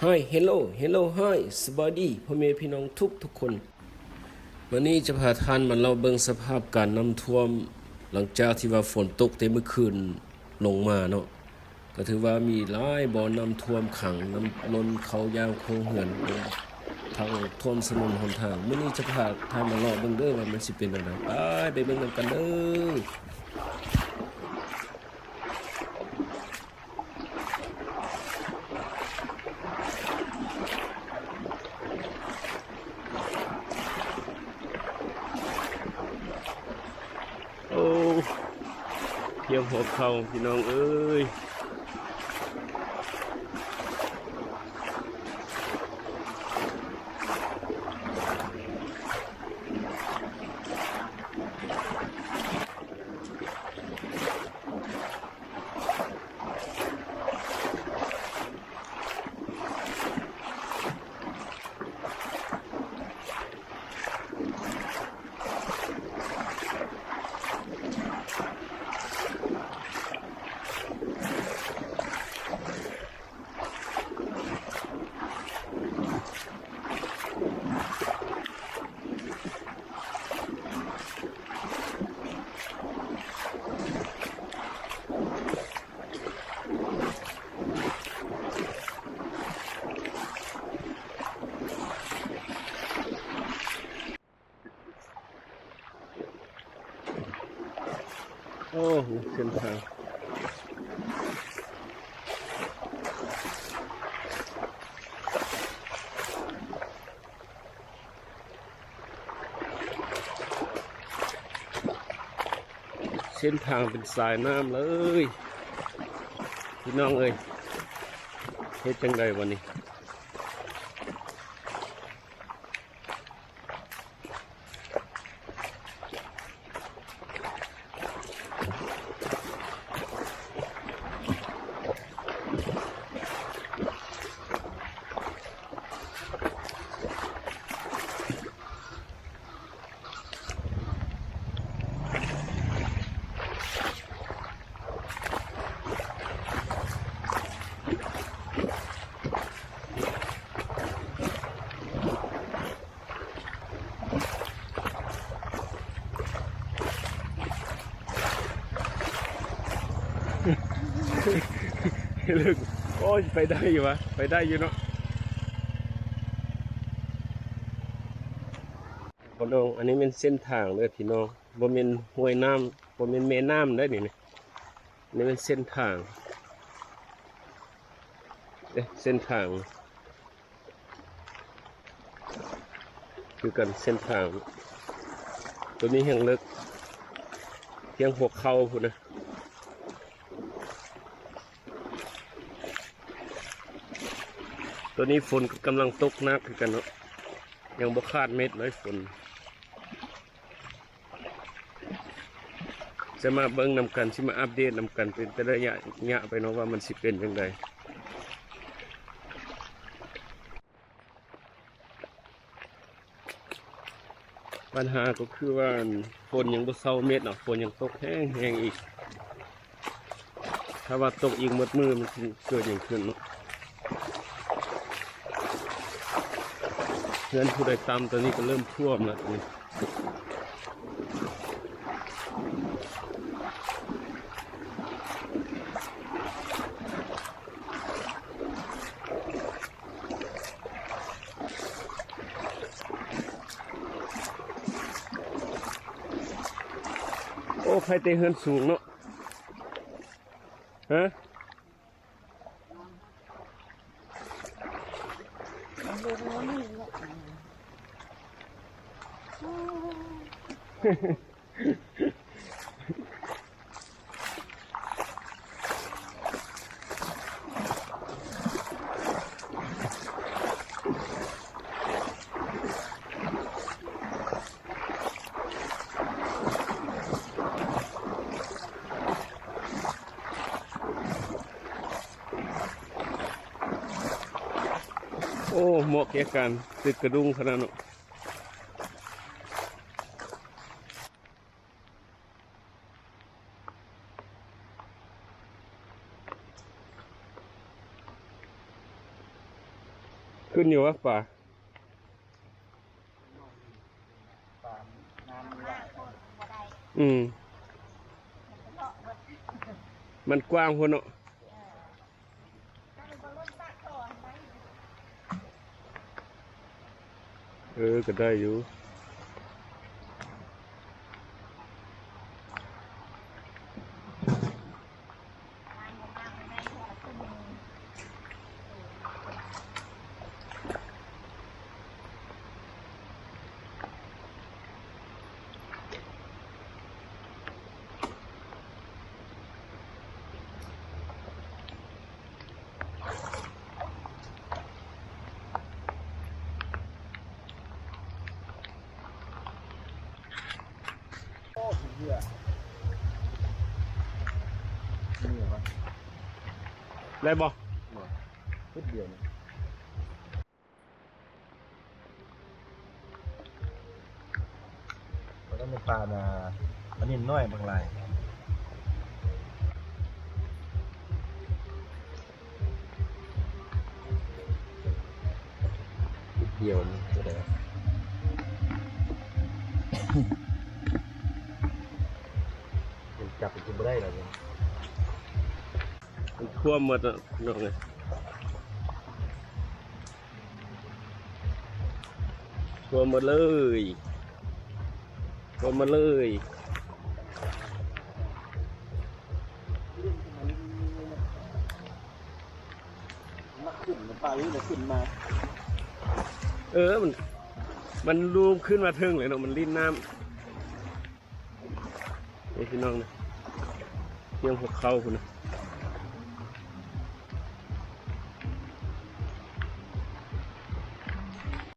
Hi Hello Hello Hi สวัสดีพ่อแม่พี่น้องทุกคนวันนี้จะพาท่านมาเล่าเบิ่งสภาพการน้ำท่วมหลังจากที่ว่าฝนตกแต่เมื่อคืนลงมาเนาะก็ถือว่ามีหลายบ่อน้ำท่วมขังน้ำล้นเขายาวโคงเหือนทางท่วมถนนหนทางมื้อนี้จะพาท่านมาเลาะเบิ่งเด้อว่ามันสิเป็นจังไดไปเบิ่งกันเด้อโอ้เพียงหัวเข่าพี่น้องเอ้ยโอ้เส้นทางเส้นทางเป็นสายน้ำเลยพี่น้องเอ้ยเฮ็ดจังไดวันนี้ลึกโอ้ยไปได้อยู่วะไปได้อยู่เนาะพี่น้องอันนี้เป็นเส้นทางเลยพี่น้องบ่เป็นห้วยน้ำบ่เป็นแม่น้ำได้นี่อันนี้เป็นเส้นทางเส้นทางคือกันเส้นทางตัวนี้ยังลึกเพียงหัวเข่าพุ่นนะตัวนี้ฝนกำลังตกหนักคือกันเนาะยังบ่คาดเม็ดเลยฝนจะมาเบิ่งนำกันสิมาอัปเดตนำกันเป็นระยะไปเนาะว่ามันสิเป็นจังไดปัญหาก็คือว่าฝนยังบ่เซาเม็ดเนาะฝนยังตกแห้งอีกถ้าว่าตกอีกหมดมือมันเกิดอย่างขึ้นเนาะเงินผู้ใดตามตอนนี้ก็เริ่มท่วมแล้วนี่โอ้ใครเตะเฮือนสูงเนาะฮะโอ้เหมาะแก่การตึกกระดุงขนาดนั้น ขึ้นอยู่วะป่า ตามน้ำไม่ได้ อืมมันกว้างพุ่นเนาะก็ได้อยู่โอ้ถึงเหี้ยนี่เหรอวะ ได้บ่ พุดเดียวนะเราต้องเป็นปลานาอันนี้น้อยบางรายพุดเดียวนี่ก็ได้มันจับไปกินไม่ได้หรอกเนี่ย มันท่วมหมดอ่ะน้องไงท่วมหมดเลยท่วมหมดเลย นักขึ้นปลาลิ้นเลยขึ้นมา มันรูมขึ้นมาเทิงเลยเนาะมันลิ้นน้ำนี่พี่น้องนะเพียงพวกเขาคุณนะ